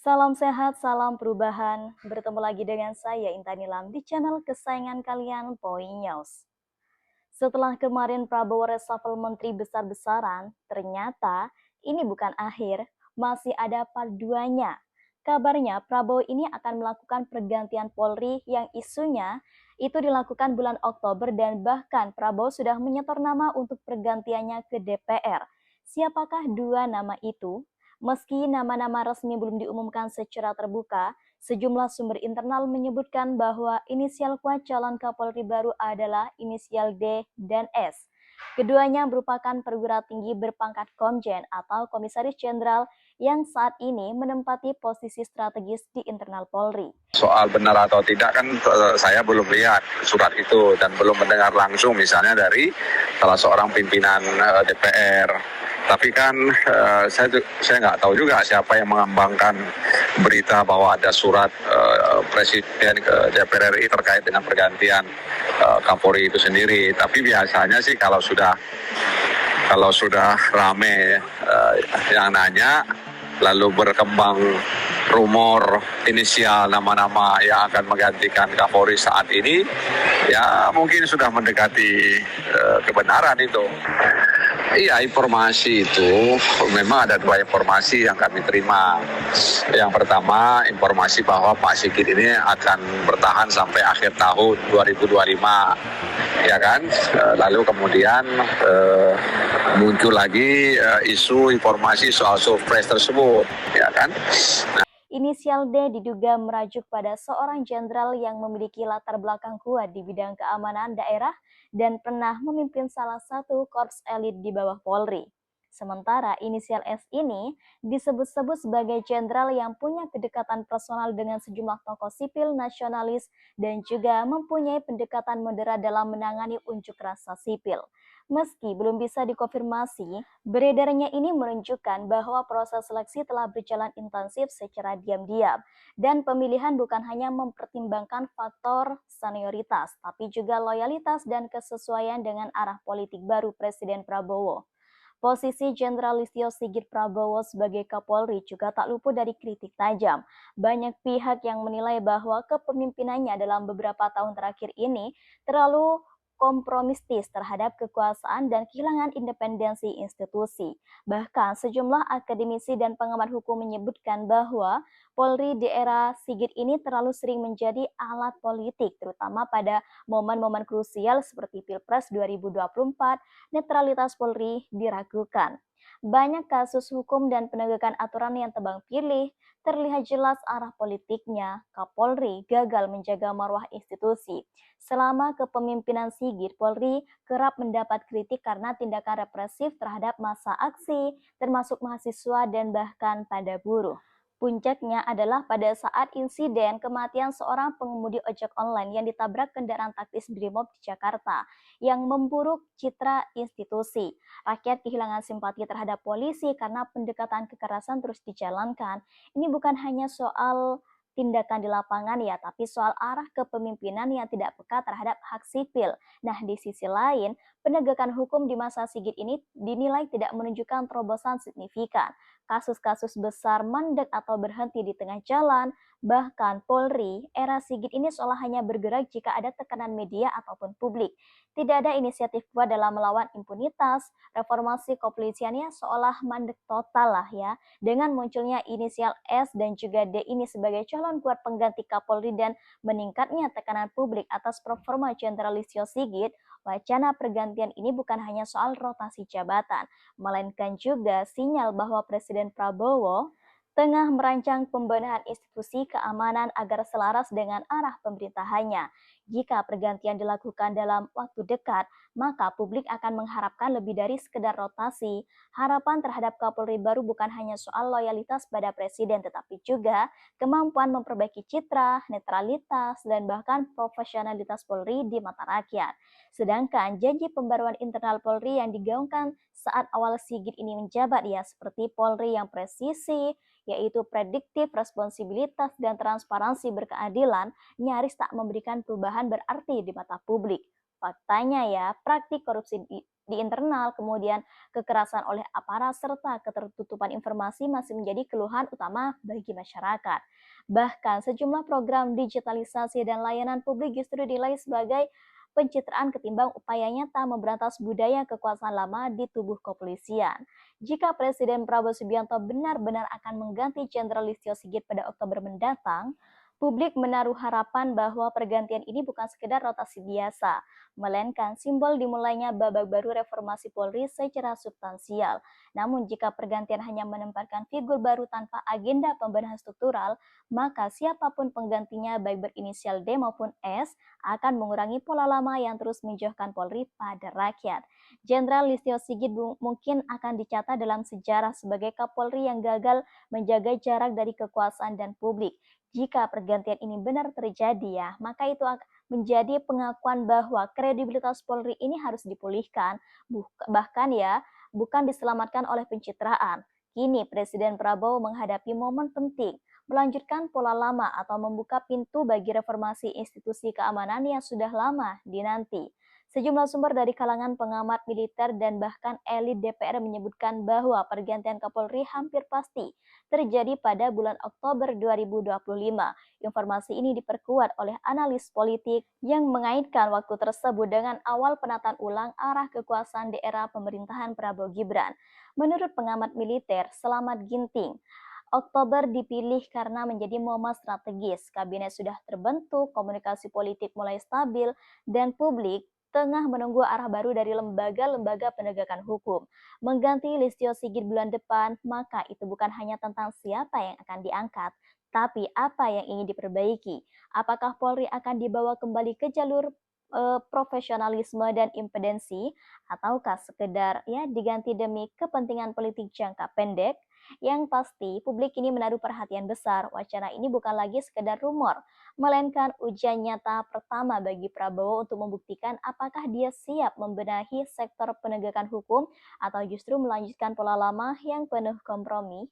Salam sehat, salam perubahan. Bertemu lagi dengan saya Intan Nilam di channel kesayangan kalian Poi News. Setelah kemarin Prabowo reshuffle menteri besar-besaran, ternyata ini bukan akhir, masih ada part 2-nya. Kabarnya Prabowo ini akan melakukan pergantian Polri yang isunya itu dilakukan bulan Oktober dan bahkan Prabowo sudah menyetor nama untuk pergantiannya ke DPR. Siapakah dua nama itu? Meski nama-nama resmi belum diumumkan secara terbuka, sejumlah sumber internal menyebutkan bahwa inisial kuat calon Kapolri baru adalah inisial D dan S. Keduanya merupakan perwira tinggi berpangkat Komjen atau Komisaris Jenderal yang saat ini menempati posisi strategis di internal Polri. Soal benar atau tidak kan saya belum lihat surat itu dan belum mendengar langsung misalnya dari salah seorang pimpinan DPR. Tapi kan saya nggak tahu juga siapa yang mengembangkan berita bahwa ada surat Presiden ke DPR RI terkait dengan pergantian Kapolri itu sendiri. Tapi biasanya sih kalau sudah rame yang nanya, lalu berkembang rumor inisial nama-nama yang akan menggantikan Kapolri saat ini, ya mungkin sudah mendekati kebenaran itu. Iya, informasi itu memang ada dua informasi yang kami terima. Yang pertama, informasi bahwa Pak Sigit ini akan bertahan sampai akhir tahun 2025, ya kan? Lalu kemudian muncul lagi isu informasi soal surprise tersebut, ya kan? Inisial D diduga merajuk pada seorang jenderal yang memiliki latar belakang kuat di bidang keamanan daerah dan pernah memimpin salah satu korps elit di bawah Polri. Sementara inisial S ini disebut-sebut sebagai jenderal yang punya kedekatan personal dengan sejumlah tokoh sipil nasionalis dan juga mempunyai pendekatan moderat dalam menangani unjuk rasa sipil. Meski belum bisa dikonfirmasi, beredarnya ini menunjukkan bahwa proses seleksi telah berjalan intensif secara diam-diam dan pemilihan bukan hanya mempertimbangkan faktor senioritas, tapi juga loyalitas dan kesesuaian dengan arah politik baru Presiden Prabowo. Posisi Jenderal Listio Sigit Prabowo sebagai Kapolri juga tak luput dari kritik tajam. Banyak pihak yang menilai bahwa kepemimpinannya dalam beberapa tahun terakhir ini terlalu kompromistis terhadap kekuasaan dan kehilangan independensi institusi. Bahkan sejumlah akademisi dan pengamat hukum menyebutkan bahwa Polri di era Sigit ini terlalu sering menjadi alat politik, terutama pada momen-momen krusial seperti Pilpres 2024, netralitas Polri diragukan. Banyak kasus hukum dan penegakan aturan yang tebang pilih, terlihat jelas arah politiknya. Kapolri gagal menjaga marwah institusi. Selama kepemimpinan Sigit, Polri kerap mendapat kritik karena tindakan represif terhadap massa aksi, termasuk mahasiswa dan bahkan pada buruh. Puncaknya adalah pada saat insiden kematian seorang pengemudi ojek online yang ditabrak kendaraan taktis Brimob di Jakarta yang memburuk citra institusi. Rakyat kehilangan simpati terhadap polisi karena pendekatan kekerasan terus dijalankan. Ini bukan hanya soal tindakan di lapangan ya, tapi soal arah kepemimpinan yang tidak peka terhadap hak sipil. Nah, di sisi lain, penegakan hukum di masa Sigit ini dinilai tidak menunjukkan terobosan signifikan. Kasus-kasus besar mandek atau berhenti di tengah jalan, bahkan Polri era Sigit ini seolah hanya bergerak jika ada tekanan media ataupun publik. Tidak ada inisiatif kuat dalam melawan impunitas, reformasi kepolisiannya seolah mandek total lah ya. Dengan munculnya inisial S dan juga D ini sebagai calon kuat pengganti Kapolri dan meningkatnya tekanan publik atas performa Jenderal Listio Sigit, wacana pergantian ini bukan hanya soal rotasi jabatan, melainkan juga sinyal bahwa Presiden Prabowo tengah merancang pembenahan institusi keamanan agar selaras dengan arah pemerintahannya. Jika pergantian dilakukan dalam waktu dekat, maka publik akan mengharapkan lebih dari sekedar rotasi. Harapan terhadap Kapolri baru bukan hanya soal loyalitas pada presiden, tetapi juga kemampuan memperbaiki citra, netralitas, dan bahkan profesionalitas Polri di mata rakyat. Sedangkan janji pembaruan internal Polri yang digaungkan saat awal Sigit ini menjabat ya seperti Polri yang presisi, yaitu prediktif, responsibilitas, dan transparansi berkeadilan, nyaris tak memberikan perubahan berarti di mata publik. Faktanya ya, praktik korupsi di internal, kemudian kekerasan oleh aparat, serta ketertutupan informasi masih menjadi keluhan utama bagi masyarakat. Bahkan sejumlah program digitalisasi dan layanan publik justru dinilai sebagai pencitraan ketimbang upaya nyata memberantas budaya kekuasaan lama di tubuh kepolisian. Jika Presiden Prabowo Subianto benar-benar akan mengganti Jenderal Listio Sigit pada Oktober mendatang, publik menaruh harapan bahwa pergantian ini bukan sekedar rotasi biasa, melainkan simbol dimulainya babak baru reformasi Polri secara substansial. Namun jika pergantian hanya menempatkan figur baru tanpa agenda pembenahan struktural, maka siapapun penggantinya baik berinisial D maupun S akan mengurangi pola lama yang terus menjauhkan Polri pada rakyat. Jenderal Listio Sigit mungkin akan dicatat dalam sejarah sebagai Kapolri yang gagal menjaga jarak dari kekuasaan dan publik. Jika pergantian ini benar terjadi ya, maka itu akan menjadi pengakuan bahwa kredibilitas Polri ini harus dipulihkan, bahkan ya, bukan diselamatkan oleh pencitraan. Kini Presiden Prabowo menghadapi momen penting, melanjutkan pola lama atau membuka pintu bagi reformasi institusi keamanan yang sudah lama dinanti. Sejumlah sumber dari kalangan pengamat militer dan bahkan elit DPR menyebutkan bahwa pergantian Kapolri hampir pasti terjadi pada bulan Oktober 2025. Informasi ini diperkuat oleh analis politik yang mengaitkan waktu tersebut dengan awal penataan ulang arah kekuasaan di era pemerintahan Prabowo Gibran. Menurut pengamat militer Selamat Ginting, Oktober dipilih karena menjadi momen strategis. Kabinet sudah terbentuk, komunikasi politik mulai stabil, dan publik tengah menunggu arah baru dari lembaga-lembaga penegakan hukum. Mengganti Listio Sigit bulan depan, maka itu bukan hanya tentang siapa yang akan diangkat, tapi apa yang ingin diperbaiki. Apakah Polri akan dibawa kembali ke jalur profesionalisme dan independensi, ataukah sekedar ya diganti demi kepentingan politik jangka pendek? Yang pasti, publik ini menaruh perhatian besar. Wacana ini bukan lagi sekedar rumor, melainkan ujian nyata pertama bagi Prabowo untuk membuktikan apakah dia siap membenahi sektor penegakan hukum atau justru melanjutkan pola lama yang penuh kompromi.